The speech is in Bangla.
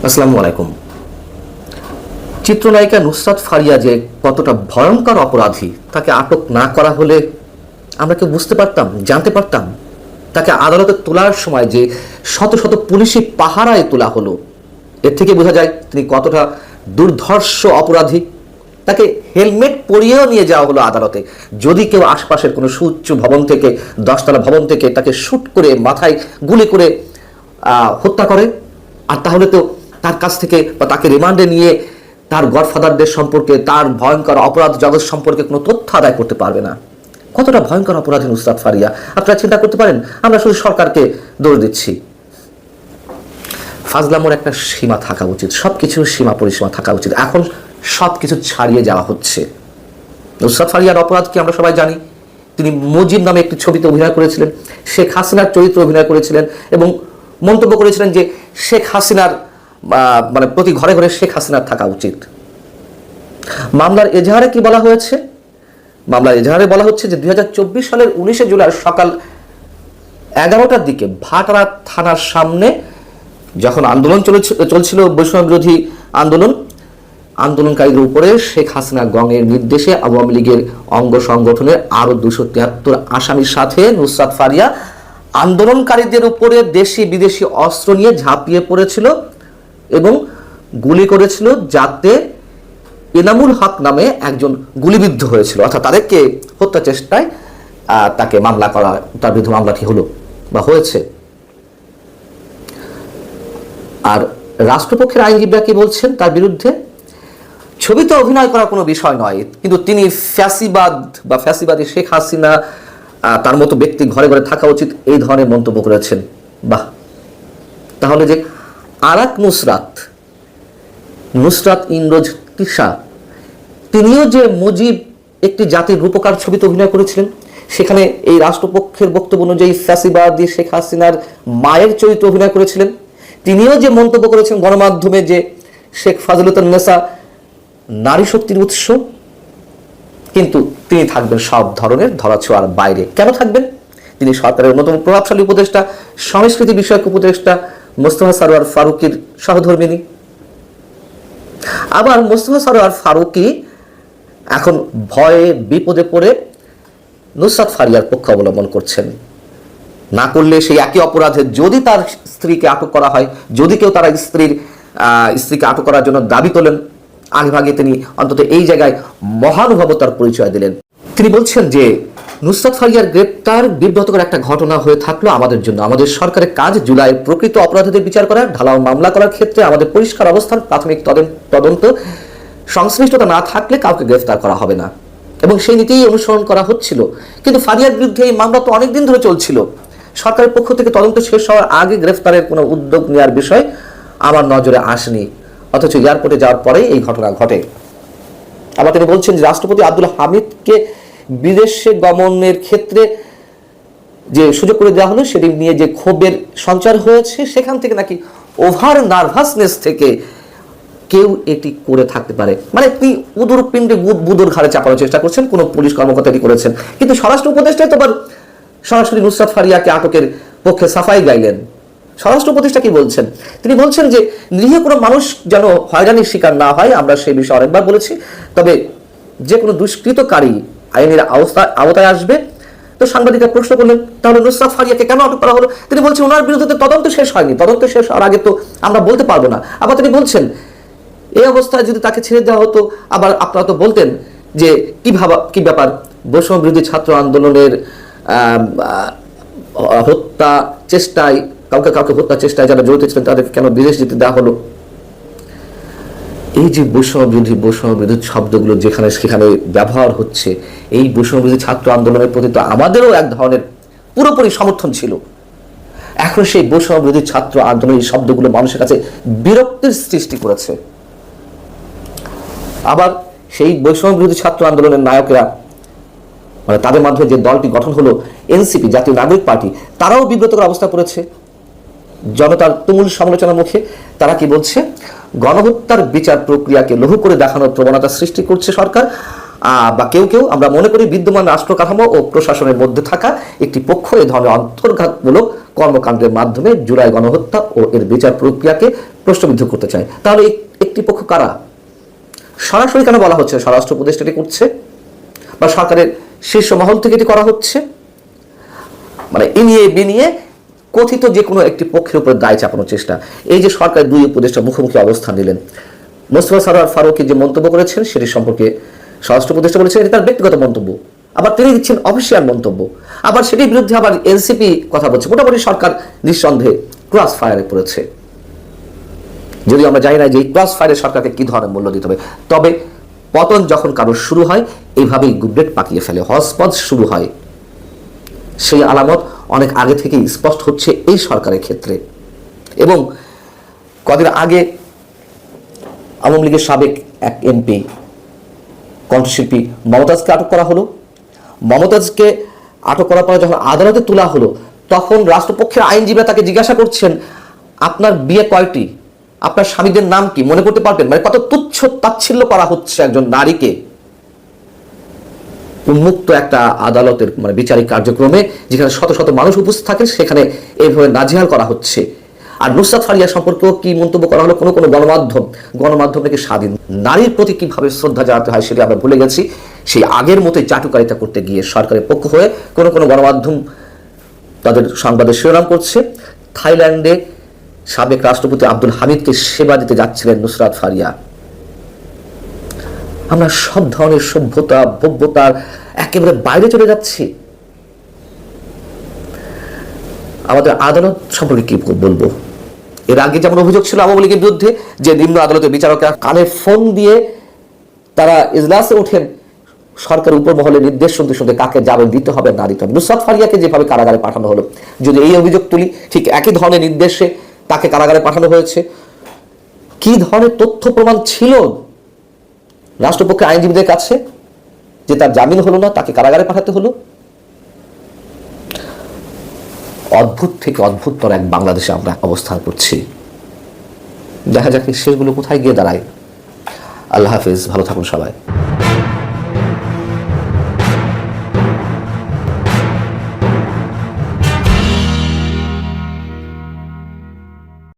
আসসালামু আলাইকুম। চিত্রনায়িকা নুসরাত ফারিয়া যে কতটা ভয়ঙ্কর অপরাধী, তাকে আটক না করা হলে আমরা কেউ বুঝতে পারতাম, জানতে পারতাম? তাকে আদালতে তোলার সময় যে শত শত পুলিশি পাহারায় তোলা হলো, এর থেকে বোঝা যায় তিনি কতটা দুর্ধর্ষ অপরাধী। তাকে হেলমেট পরিয়েও নিয়ে যাওয়া হলো আদালতে। যদি কেউ আশপাশের কোনো সুউচ্চ ভবন থেকে, 10তলা ভবন থেকে তাকে শুট করে মাথায় গুলি করে হত্যা করে, আর তাহলে তো তার কাছ থেকে বা তাকে রিমান্ডে নিয়ে তার গডফাদারদের সম্পর্কে, তার ভয়ঙ্কর অপরাধ জগৎ সম্পর্কে কোনো তথ্য আদায় করতে পারবে না। কতটা ভয়ঙ্কর অপরাধী নুসরাত ফারিয়া, আপনারা চিন্তা করতে পারেন? আমরা শুধু সরকারকে দোষ দিচ্ছি। ফাজলামোর একটা সীমা থাকা উচিত, সবকিছুর সীমা পরিসীমা থাকা উচিত। এখন সবকিছু ছাড়িয়ে যাওয়া হচ্ছে। নুসরাত ফারিয়ার অপরাধ কি আমরা সবাই জানি। তিনি মুজিব নামে একটি ছবিতে অভিনয় করেছিলেন, শেখ হাসিনার চরিত্র অভিনয় করেছিলেন এবং মন্তব্য করেছিলেন যে শেখ হাসিনার মানে প্রতি ঘরে ঘরে শেখ হাসিনার থাকা উচিত। মামলার এজাহারে কি বলা হয়েছে? মামলার এজাহারে বলা হচ্ছে যে 2024 সালের 19 জুলাই সকাল 11টার দিকে ভাটারা থানার সামনে যখন আন্দোলন চলছিল, বৈষম্য বিরোধী আন্দোলনকারীদের উপরে শেখ হাসিনা গংয়ের নির্দেশে আওয়ামী লীগের অঙ্গ সংগঠনের আরো 273 আসামির সাথে নুসরাত ফারিয়া আন্দোলনকারীদের উপরে দেশি বিদেশি অস্ত্র নিয়ে ঝাঁপিয়ে পড়েছিল এবং গুলি করেছিল, যাতে এনামুল হক নামে একজন গুলিবিদ্ধ হয়েছিল। অর্থাৎ তাদেরকে হত্যা চেষ্টায় তাকে মামলা করা, তার বিরুদ্ধে মামলাটি হলো বা হয়েছে। আর রাষ্ট্রপক্ষের আইনজীবীরা কি বলছেন তার বিরুদ্ধে? ছবিতে অভিনয় করা কোনো বিষয় নয়, কিন্তু তিনি ফ্যাসিবাদ বা ফ্যাসিবাদী শেখ হাসিনা তার মতো ব্যক্তি ঘরে ঘরে থাকা উচিত, এই ধরনের মন্তব্য করেছেন। বাহ! তাহলে যে আর এক নুসরাত ইন্দ্রজ তিশা, তিনিও যে মুজিব একটি জাতির রূপকার ছবিতে অভিনয় করেছিলেন, সেখানে এই রাষ্ট্রপক্ষের বক্তব্য অনুযায়ী ফ্যাসিবাদী শেখ হাসিনার মায়ের চরিত্রে অভিনয় করেছিলেন। তিনিও যে মন্তব্য করেছেন গণমাধ্যমে যে শেখ ফাজিলাতুন্নেসা নারী শক্তির উৎস, কিন্তু তিনি থাকবেন সব ধরনের ধরাছোঁয়ার বাইরে। কেন থাকবেন? তিনি সরকারের অন্যতম প্রভাবশালী উপদেষ্টা, সংস্কৃতি বিষয়ক উপদেষ্টা মোস্তফা সরোয়ার ফারুকীর সহধর্মিণী। আবার মোস্তফা সরোয়ার ফারুকী এখন ভয়ে বিপদে পড়ে নুসরাত ফারিয়ার পক্ষ অবলম্বন করছেন। না করলে সেই একই অপরাধে যদি তার স্ত্রীকে আটক করা হয়, যদি কেউ তার স্ত্রীকে আটক করার জন্য দাবি তোলেন, আগেভাগে তিনি অন্তত এই জায়গায় মহানুভবতার পরিচয় দিলেন। তিনি বলছেন যে নুসরাত ফারিয়ার গ্রেপ্তার বিব্রতকর একটা ঘটনা হয়ে থাকলো আমাদের জন্য। আমাদের সরকারের কাজ জুলাইয়ের প্রকৃত অপরাধীদের বিচার করা, ঢালাও মামলা করার ক্ষেত্রে আমাদের পরিষ্কার অবস্থান, প্রাথমিক তদন্ত, সংশ্লিষ্টতা না থাকলে কাউকে গ্রেফতার করা হবে না, এবং সেই নীতিই অনুসরণ করা হচ্ছিল। কিন্তু ফারিয়ার বিরুদ্ধে এই মামলা তো অনেকদিন ধরে চলছিল। সরকারের পক্ষ থেকে তদন্ত শেষ হওয়ার আগে গ্রেফতারের কোনো উদ্যোগ নেওয়ার বিষয় আমার নজরে আসেনি, অথচ এয়ারপোর্টে যাওয়ার পরেই এই ঘটনা ঘটে। আবার তিনি বলছেন যে রাষ্ট্রপতি আব্দুল হামিদকে বিদেশে গমনের ক্ষেত্রে যে সুযোগ করে দেওয়া হলো, সেটি নিয়ে যে ক্ষোভের সঞ্চার হয়েছে, সেখান থেকে নাকি ওভার নার্ভাসনেস থেকে কেউ এটি করে থাকতে পারে। মানে তিনি উদুর পিণ্ডে বুদুর ঘাড়ে চাপানোর চেষ্টা করছেন, কোনো পুলিশ কর্মকর্তা এটি করেছেন। কিন্তু স্বরাষ্ট্র উপদেষ্টাই তো আবার সরাসরি নুসরাত ফারিয়াকে আটকের পক্ষে সাফাই গাইলেন। স্বরাষ্ট্র উপদেষ্টা কি বলছেন? তিনি বলছেন যে নিরীহ কোনো মানুষ যেন হয়রানির শিকার না হয়, আমরা সেই বিষয়ে অনেকবার বলেছি। তবে যে কোনো দুষ্কৃতকারী আইনের আওতায় আসবে। তো সাংবাদিকরা প্রশ্ন করলেন, তাহলে নুসরাত ফারিয়াকে কেন আটক করা হলো? তিনি বলছেন ওনার বিরুদ্ধে তদন্ত শেষ হয়নি, তদন্ত শেষ হওয়ার আগে তো আমরা বলতে পারবো না। আবার তিনি বলছেন এই অবস্থায় যদি তাকে ছেড়ে দেওয়া হতো, আবার আপনারা তো বলতেন যে কি ব্যাপার, বৈষম্য বিরোধী ছাত্র আন্দোলনের হত্যা চেষ্টায়, কাউকে হত্যা চেষ্টায় যারা জড়িত ছিলেন তাদেরকে কেন বিদেশ যেতে দেওয়া হলো? এই যে বৈষম্য বিরোধী শব্দগুলো যেখানে সেখানে ব্যবহার হচ্ছে, এই বৈষম্য বিরোধী ছাত্র আন্দোলনের প্রতি তো আমাদেরও এক ধরনের পুরোপুরি সমর্থন ছিল। এখন সেই বৈষম্য বিরোধী ছাত্র আন্দোলনের এই শব্দগুলো মানুষের কাছে বিরক্তির সৃষ্টি করেছে। আবার সেই বৈষম্য বিরোধী ছাত্র আন্দোলনের নায়কেরা, মানে তাদের মাধ্যমে যে দলটি গঠন হলো এনসিপি, জাতীয় নাগরিক পার্টি, তারাও বিব্রতকর অবস্থা করেছে জনতার তুমুল সমালোচনার মুখে। তারা কি বলছে? গণহত্যার বিচার প্রক্রিয়াকে লঘু করে দেখানোর প্রবণতা সৃষ্টি করছে সরকার বা কেউ। আমরা মনে করি বিদ্যমান রাষ্ট্র কাঠামো ও প্রশাসনের মধ্যে থাকা একটি পক্ষ এ ধরনের অন্তর্ঘাতমূলক কর্মকাণ্ডের মাধ্যমে জুলাই গণহত্যা ও এর বিচার প্রক্রিয়াকে প্রশ্নবিদ্ধ করতে চায়। তাহলে একটি পক্ষ কারা? সরাসরি কেন বলা হচ্ছে স্বরাষ্ট্র উপদেষ্টা এটি করছে, বা সরকারের শীর্ষ মহল থেকে এটি করা হচ্ছে? মানে ইনিয়ে বিনিয়ে কথিত যে কোনো একটি পক্ষের উপর দায় চাপানোর চেষ্টা। এই যে সরকারের দুই উপদেষ্টা মুখোমুখি অবস্থান নিলেন, মোস্তফা সরোয়ার ফারুকী যে মন্তব্য করেছেন সেটি সম্পর্কে স্বরাষ্ট্র উপদেষ্টা বলেছেন এটি তার ব্যক্তিগত মন্তব্য, আবার তিনি দিচ্ছেন অফিসিয়াল মন্তব্য, আবার সেটির বিরুদ্ধে আবার এনসিপি কথা বলছে। মোটামুটি সরকার নিঃসন্দেহে ক্রস ফায়ারে পড়েছে, যদিও আমরা জানি না যে এই ক্রস ফায়ারে সরকারকে কি ধরনের মূল্য দিতে হবে। তবে পতন যখন কারোর শুরু হয় এইভাবেই গুবলেট পাকিয়ে ফেলে, হজপজ শুরু হয়। সেই আলামত অনেক আগে থেকেই স্পষ্ট হচ্ছে এই সরকারের ক্ষেত্রে। এবং কদিন আগে আওয়ামী লীগের সাবেক এক এমপি কণ্ঠশিল্পী মমতাজকে আটক করা হলো। মমতাজকে আটক করার পরে যখন আদালতে তোলা হলো, তখন রাষ্ট্রপক্ষের আইনজীবীরা তাকে জিজ্ঞাসা করছেন, আপনার বিয়ে কয়টি, আপনার স্বামীদের নাম কি, মনে করতে পারবেন? মানে কত তুচ্ছ তাচ্ছিল্য করা হচ্ছে একজন নারীকে উন্মুক্ত একটা আদালতের মানে বিচারিক কার্যক্রমে, যেখানে শত শত মানুষ উপস্থিত থাকে, সেখানে এইভাবে নাজেহাল করা হচ্ছে। আর নুসরাত ফারিয়া সম্পর্কেও কি মন্তব্য করা হলো, কোনো গণমাধ্যম থেকে স্বাধীন নারীর প্রতি কিভাবে শ্রদ্ধা জানাতে হয় সেটি আমরা ভুলে গেছি। সেই আগের মতোই চাটুকারিতা করতে গিয়ে সরকারের পক্ষ হয়ে কোনো গণমাধ্যম তাদের সংবাদের শিরোনাম করছে, থাইল্যান্ডে সাবেক রাষ্ট্রপতি আব্দুল হামিদকে সেবা দিতে যাচ্ছিলেন নুসরাত ফারিয়া। আমরা সব ধরনের সভ্যতা ভব্যতার একেবারে বাইরে চলে যাচ্ছি। আমাদের আদালত সম্পর্কে কি বলবো? এর আগে যেমন অভিযোগ ছিল আওয়ামী লীগের বিরুদ্ধে যে নিম্ন আদালতের বিচারকরা কানে ফোন দিয়ে তারা ইজলাসে ওঠেন, সরকার উপর মহলে নির্দেশ শুনতে শুনতে কাকে জামিন দিতে হবে না দিতে হবে। নুসরাত ফারিয়াকে যেভাবে কারাগারে পাঠানো হলো, যদি এই অভিযোগ তুলি, ঠিক একই ধরনের নির্দেশে তাকে কারাগারে পাঠানো হয়েছে। কি ধরনের তথ্য প্রমাণ ছিল রাষ্ট্রপক্ষের আইনজীবীদের কাছে যে তার জামিন হলো না, তাকে কারাগারে পাঠাতে হলো? অদ্ভুত থেকে অদ্ভুততর এক বাংলাদেশে আমরা অবস্থান করছি। দেখা যাক শেষগুলো কোথায় গিয়ে দাঁড়ায়। আল্লাহ হাফিজ, ভালো থাকুন সবাই।